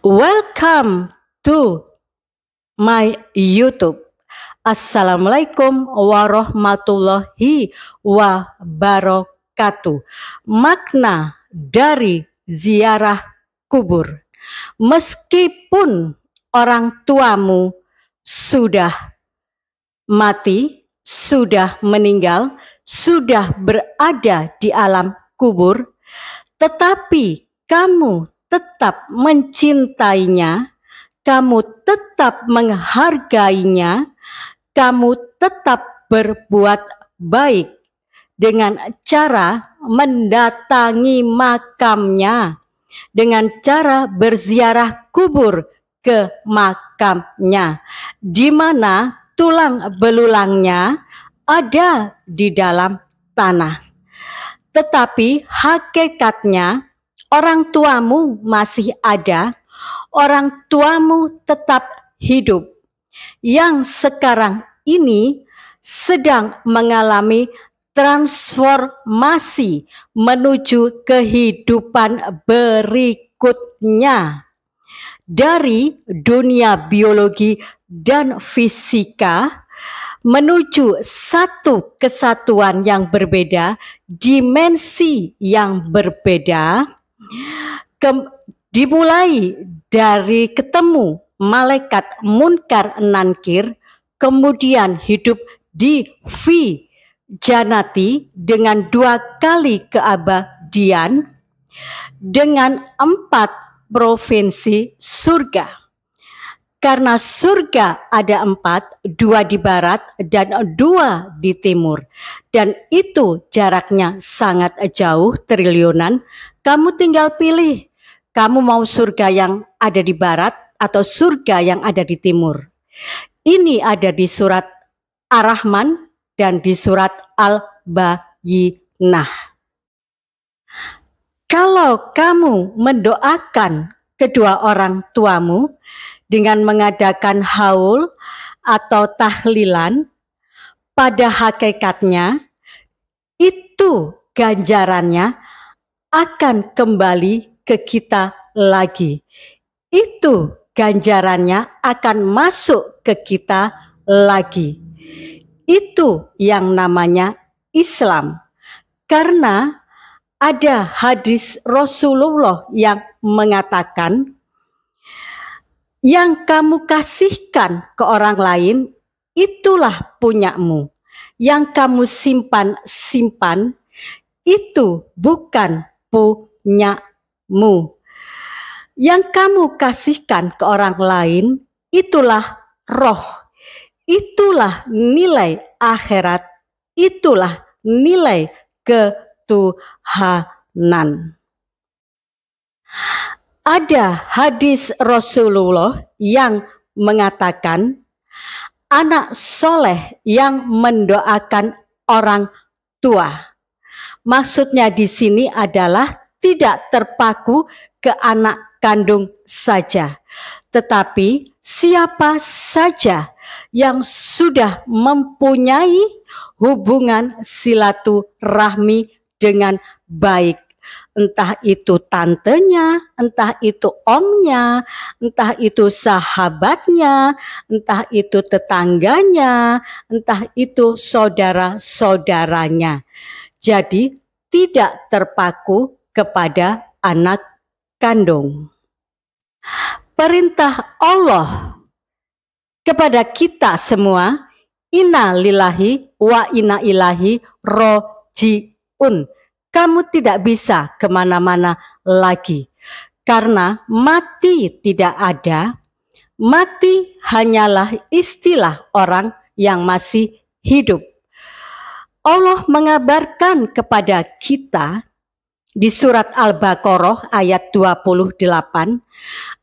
Welcome to my YouTube. Assalamualaikum warahmatullahi wabarakatuh. Makna dari ziarah kubur. Meskipun orang tuamu sudah mati, sudah meninggal, sudah berada di alam kubur, tetapi kamu tetap mencintainya, kamu tetap menghargainya, kamu tetap berbuat baik dengan cara mendatangi makamnya, dengan cara berziarah kubur ke makamnya, di mana tulang belulangnya ada di dalam tanah. Tetapi hakikatnya orang tuamu masih ada, orang tuamu tetap hidup, yang sekarang ini sedang mengalami transformasi menuju kehidupan berikutnya. Dari dunia biologi dan fisika menuju satu kesatuan yang berbeda, dimensi yang berbeda, dimulai dari ketemu malaikat Munkar Nankir, kemudian hidup di Janati dengan 2 kali keabadian, dengan 4 provinsi surga. Karena surga ada 4, 2 di barat dan 2 di timur. Dan itu jaraknya sangat jauh, triliunan. Kamu tinggal pilih, kamu mau surga yang ada di barat atau surga yang ada di timur. Ini ada di surat Ar-Rahman dan di surat Al-Bayyinah. Kalau kamu mendoakan kedua orang tuamu dengan mengadakan haul atau tahlilan, pada hakikatnya itu ganjarannya akan kembali ke kita lagi. Itu ganjarannya akan masuk ke kita lagi. Itu yang namanya Islam. Karena ada hadis Rasulullah yang mengatakan, yang kamu kasihkan ke orang lain, itulah punyamu. Yang kamu simpan, itu bukan punyamu. Yang kamu kasihkan ke orang lain, itulah roh. Itulah nilai akhirat. Itulah nilai ketuhanan. Ada hadis Rasulullah yang mengatakan, anak soleh yang mendoakan orang tua. Maksudnya di sini adalah tidak terpaku ke anak kandung saja, tetapi siapa saja yang sudah mempunyai hubungan silaturahmi dengan baik. Entah itu tantenya, entah itu omnya, entah itu sahabatnya, entah itu tetangganya, entah itu saudara-saudaranya. Jadi tidak terpaku kepada anak kandung. Perintah Allah kepada kita semua, inna lillahi wa inna ilaihi rojiun. Kamu tidak bisa kemana-mana lagi, karena mati tidak ada. Mati hanyalah istilah orang yang masih hidup. Allah mengabarkan kepada kita di surat Al-Baqarah ayat 28,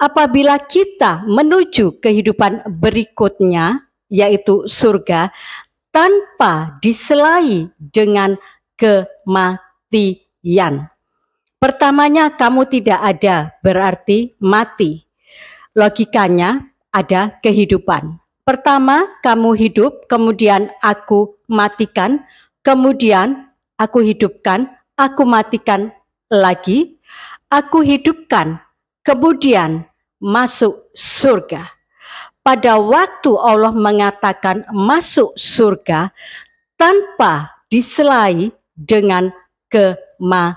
apabila kita menuju kehidupan berikutnya, yaitu surga, tanpa diselai dengan kematian. Pertamanya kamu tidak ada, berarti mati. Logikanya ada kehidupan. Pertama kamu hidup, kemudian aku matikan, kemudian aku hidupkan, aku matikan lagi, aku hidupkan, kemudian masuk surga. Pada waktu Allah mengatakan masuk surga tanpa diselai dengan kematian.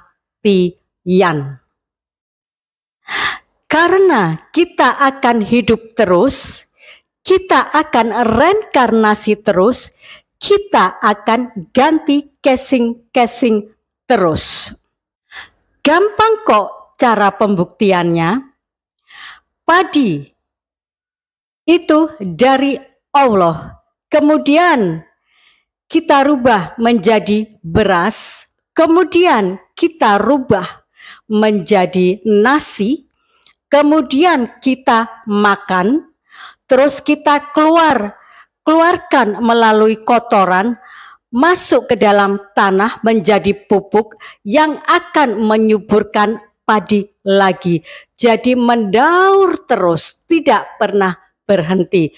Karena kita akan hidup terus, kita akan reinkarnasi terus, kita akan ganti casing-casing terus. Gampang kok cara pembuktiannya. Padi itu dari Allah. Kemudian kita rubah menjadi beras. Kemudian kita rubah menjadi nasi. Kemudian kita makan. Terus kita keluarkan melalui kotoran, masuk ke dalam tanah menjadi pupuk yang akan menyuburkan padi lagi. Jadi mendaur terus, tidak pernah berhenti.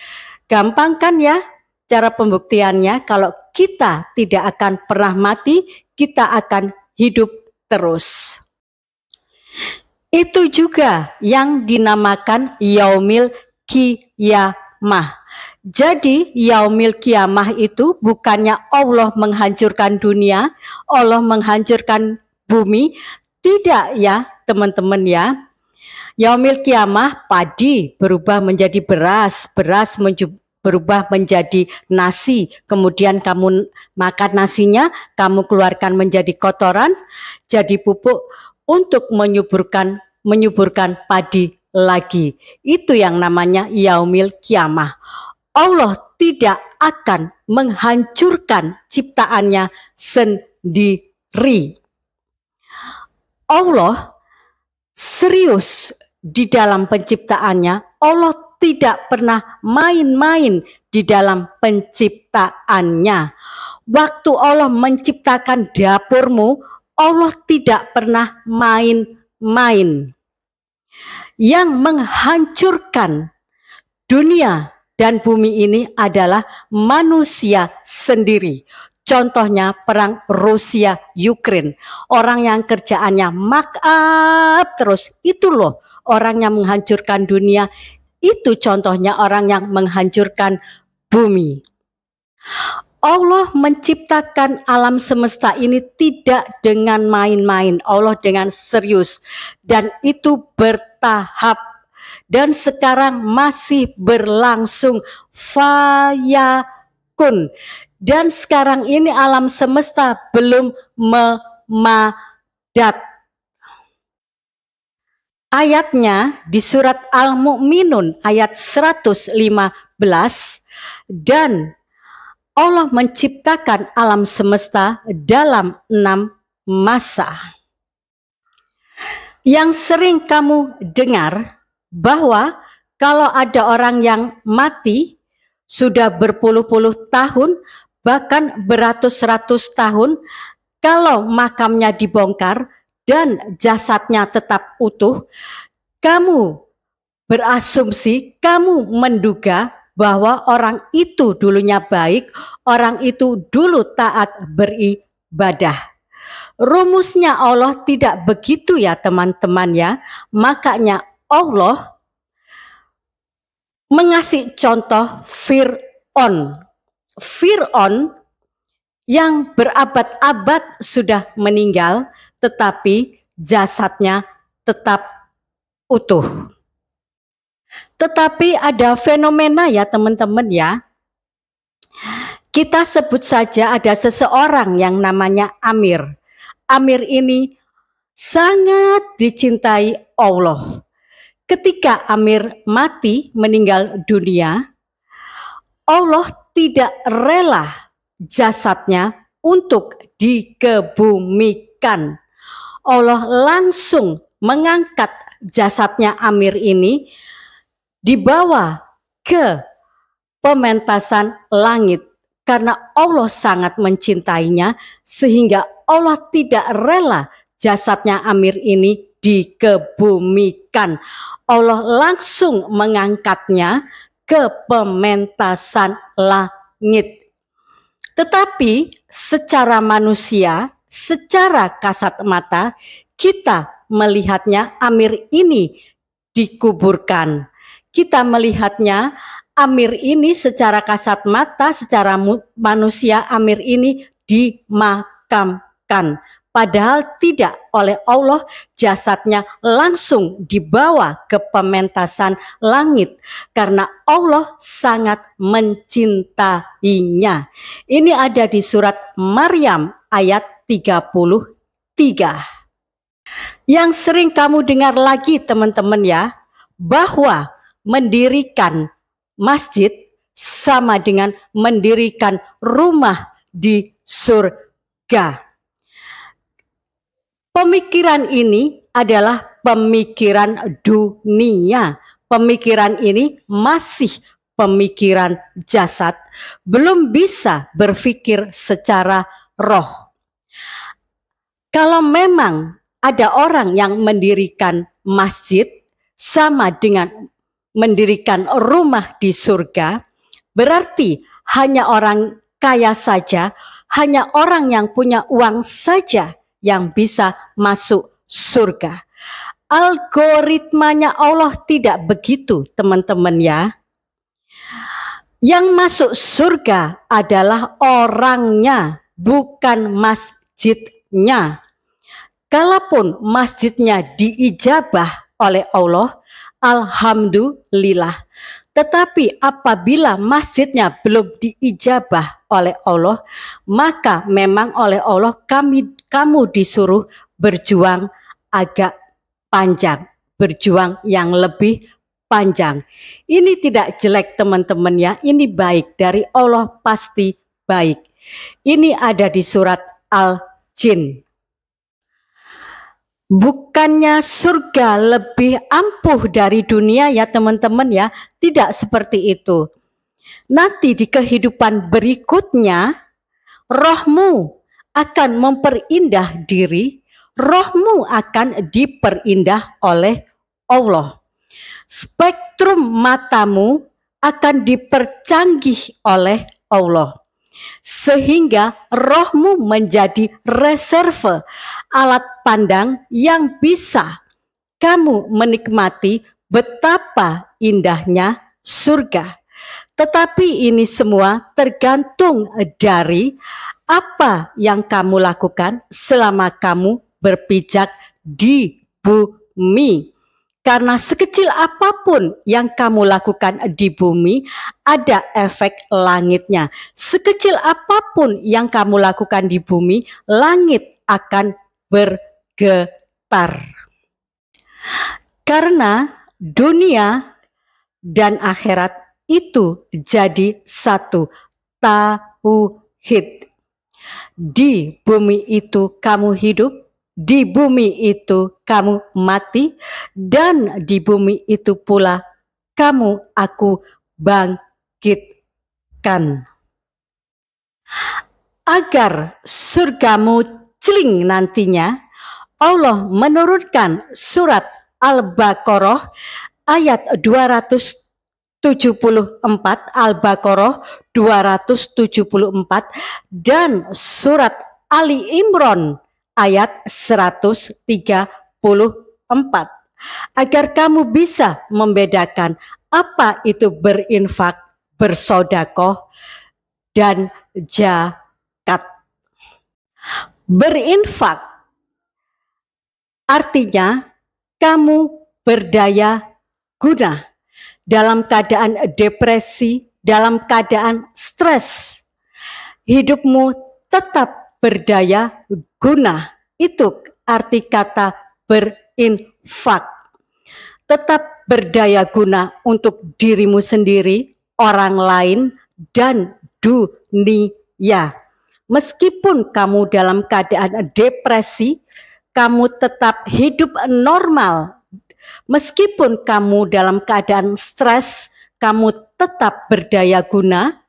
Gampang kan ya cara pembuktiannya? Kalau kita tidak akan pernah mati, kita akan hidup terus. Itu juga yang dinamakan Yaumil Qiyamah. Jadi Yaumil Qiyamah itu bukannya Allah menghancurkan dunia, Allah menghancurkan bumi. Tidak ya teman-teman ya. Yaumil Qiyamah padi berubah menjadi beras, beras berubah menjadi nasi. Kemudian kamu makan nasinya, kamu keluarkan menjadi kotoran, jadi pupuk untuk menyuburkan padi lagi. Itu yang namanya Yaumil Qiyamah. Allah tidak akan menghancurkan ciptaannya sendiri. Allah serius di dalam penciptaannya. Allah tidak pernah main-main di dalam penciptaannya. Waktu Allah menciptakan dapurmu, Allah tidak pernah main-main. Yang menghancurkan dunia dan bumi ini adalah manusia sendiri. Contohnya perang Rusia-Ukraine. Orang yang kerjaannya make up terus, itu loh orang yang menghancurkan dunia. Itu contohnya orang yang menghancurkan bumi. Allah menciptakan alam semesta ini tidak dengan main-main. Allah dengan serius. Dan itu bertahap. Dan sekarang masih berlangsung. Fayakun. Dan sekarang ini alam semesta belum memadat. Ayatnya di surat Al-Mu'minun ayat 115. Dan Allah menciptakan alam semesta dalam 6 masa. Yang sering kamu dengar bahwa kalau ada orang yang mati sudah berpuluh-puluh tahun, bahkan beratus-ratus tahun, kalau makamnya dibongkar dan jasadnya tetap utuh, kamu berasumsi, kamu menduga bahwa orang itu dulunya baik, orang itu dulu taat beribadah. Rumusnya Allah tidak begitu ya teman-teman ya. Makanya Allah mengasih contoh Fir'aun. Fir'aun yang berabad-abad sudah meninggal, tetapi jasadnya tetap utuh. Tetapi ada fenomena ya teman-teman ya. Kita sebut saja ada seseorang yang namanya Amir. Amir ini sangat dicintai Allah. Ketika Amir mati meninggal dunia, Allah tidak rela jasadnya untuk dikebumikan. Allah langsung mengangkat jasadnya Amir ini, dibawa ke pementasan langit karena Allah sangat mencintainya sehingga Allah tidak rela jasadnya Amir ini dikebumikan. Allah langsung mengangkatnya ke pementasan langit. Tetapi secara manusia, secara kasat mata, kita melihatnya Amir ini dikuburkan. Kita melihatnya, Amir ini secara kasat mata, secara manusia, Amir ini dimakamkan. Padahal tidak, oleh Allah jasadnya langsung dibawa ke pementasan langit karena Allah sangat mencintainya. Ini ada di surat Maryam ayat 33. Yang sering kamu dengar lagi teman-teman ya, bahwa mendirikan masjid sama dengan mendirikan rumah di surga. Pemikiran ini adalah pemikiran dunia. Pemikiran ini masih pemikiran jasad, belum bisa berpikir secara roh. Kalau memang ada orang yang mendirikan masjid sama dengan mendirikan rumah di surga, berarti hanya orang kaya saja, hanya orang yang punya uang saja yang bisa masuk surga. Algoritmanya Allah tidak begitu, teman-teman ya. Yang masuk surga adalah orangnya, bukan masjidnya. Kalaupun masjidnya diijabah oleh Allah, alhamdulillah. Tetapi apabila masjidnya belum diijabah oleh Allah, maka memang oleh Allah kamu disuruh berjuang agak panjang, berjuang yang lebih panjang. Ini tidak jelek teman-teman ya, ini baik, dari Allah pasti baik. Ini ada di surat Al-Jin. Bukannya surga lebih ampuh dari dunia ya teman-teman ya, tidak seperti itu. Nanti di kehidupan berikutnya, rohmu akan memperindah diri, rohmu akan diperindah oleh Allah. Spektrum matamu akan dipercanggih oleh Allah. Sehingga rohmu menjadi reserve, alat pandang yang bisa kamu menikmati betapa indahnya surga. Tetapi ini semua tergantung dari apa yang kamu lakukan selama kamu berpijak di bumi. Karena sekecil apapun yang kamu lakukan di bumi, ada efek langitnya. Sekecil apapun yang kamu lakukan di bumi, langit akan bergetar. Karena dunia dan akhirat itu jadi satu, tauhid. Di bumi itu kamu hidup, di bumi itu kamu mati, dan di bumi itu pula aku bangkitkan. Agar surgamu celing nantinya, Allah menurunkan surat Al-Baqarah ayat 274, Al-Baqarah 274, dan surat Ali Imran ayat 134, agar kamu bisa membedakan apa itu berinfak, bersodakoh, dan zakat. Berinfak artinya kamu berdaya guna dalam keadaan depresi, dalam keadaan stres. Hidupmu tetap berdaya guna. Itu arti kata berinfak. Tetap berdaya guna untuk dirimu sendiri, orang lain, dan dunia. Meskipun kamu dalam keadaan depresi, kamu tetap hidup normal. Meskipun kamu dalam keadaan stres, kamu tetap berdaya guna.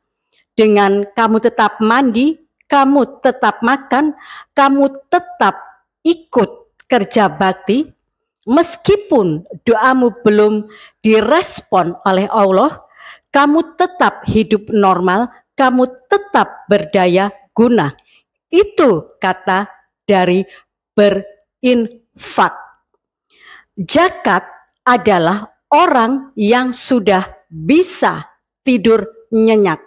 Dengan kamu tetap mandi, kamu tetap makan, kamu tetap ikut kerja bakti, meskipun doamu belum direspon oleh Allah, kamu tetap hidup normal, kamu tetap berdaya guna. Itu kata dari berinfak. Zakat adalah orang yang sudah bisa tidur nyenyak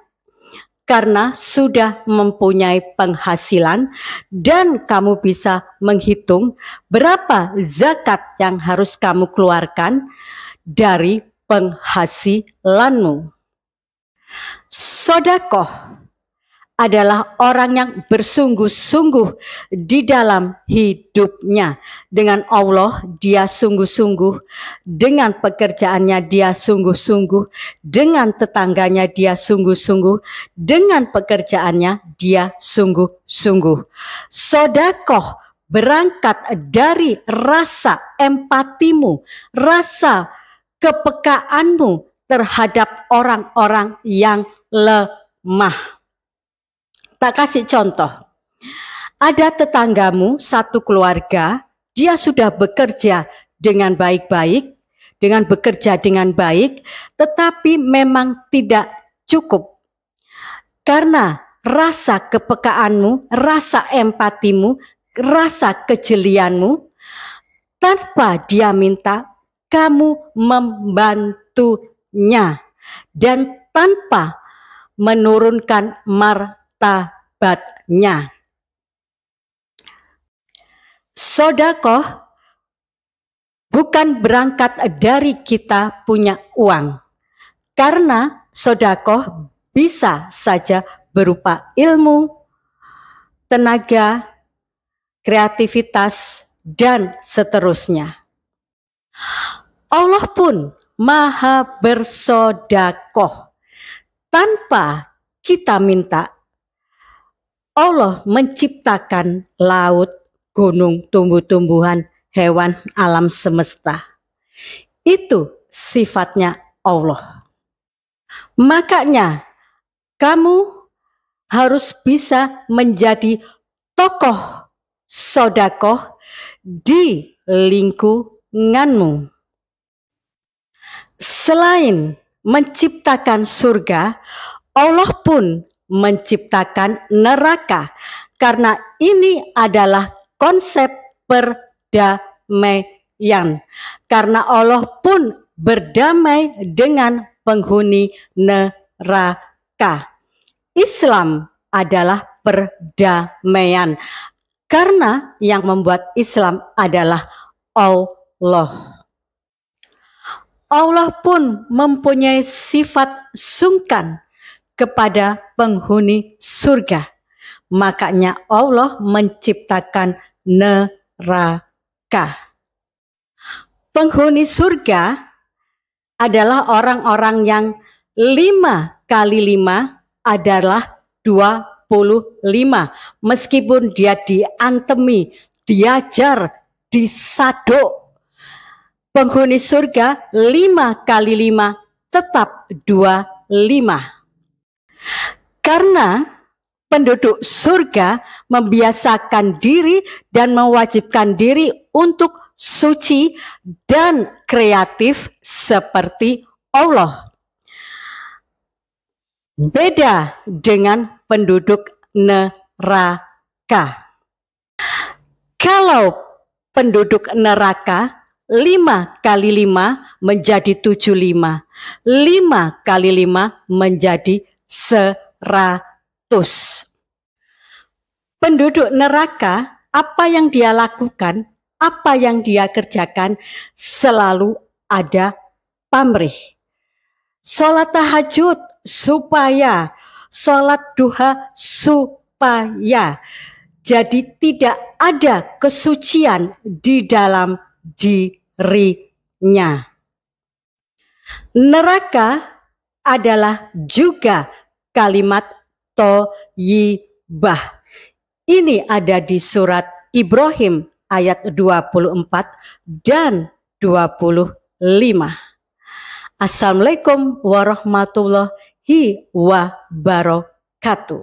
karena sudah mempunyai penghasilan dan kamu bisa menghitung berapa zakat yang harus kamu keluarkan dari penghasilanmu. Sodakoh adalah orang yang bersungguh-sungguh di dalam hidupnya. Dengan Allah dia sungguh-sungguh, dengan pekerjaannya dia sungguh-sungguh, dengan tetangganya dia sungguh-sungguh, dengan pekerjaannya dia sungguh-sungguh. Sodakoh berangkat dari rasa empatimu, rasa kepekaanmu terhadap orang-orang yang lemah. Tak kasih contoh, ada tetanggamu satu keluarga, dia sudah bekerja dengan baik-baik, tetapi memang tidak cukup. Karena rasa kepekaanmu, rasa empatimu, rasa kejelianmu, tanpa dia minta, kamu membantunya dan tanpa menurunkan martabatnya. Sodakoh bukan berangkat dari kita punya uang, karena sodakoh bisa saja berupa ilmu, tenaga, kreativitas, dan seterusnya. Allah pun maha bersodakoh tanpa kita minta. Allah menciptakan laut, gunung, tumbuh-tumbuhan, hewan, alam semesta. Itu sifatnya Allah. Makanya kamu harus bisa menjadi tokoh sodakoh di lingkunganmu. Selain menciptakan surga, Allah pun menciptakan neraka, karena ini adalah konsep perdamaian. Karena Allah pun berdamai dengan penghuni neraka. Islam adalah perdamaian, karena yang membuat Islam adalah Allah. Allah pun mempunyai sifat sungkan kepada penghuni surga. Makanya Allah menciptakan neraka. Penghuni surga adalah orang-orang yang 5 kali 5 adalah 25. Meskipun dia diantemi, diajar, disaduk, penghuni surga 5 kali 5 tetap 25. Karena penduduk surga membiasakan diri dan mewajibkan diri untuk suci dan kreatif seperti Allah. Beda dengan penduduk neraka. Kalau penduduk neraka 5 kali 5 menjadi 75. 5 kali 5 menjadi 100. Penduduk neraka, apa yang dia lakukan, apa yang dia kerjakan, selalu ada pamrih. Sholat tahajud supaya, sholat duha supaya. Jadi tidak ada kesucian di dalam dirinya. Neraka adalah juga kalimat thayyibah. Ini ada di surat Ibrahim ayat 24 dan 25. Assalamualaikum warahmatullahi wabarakatuh.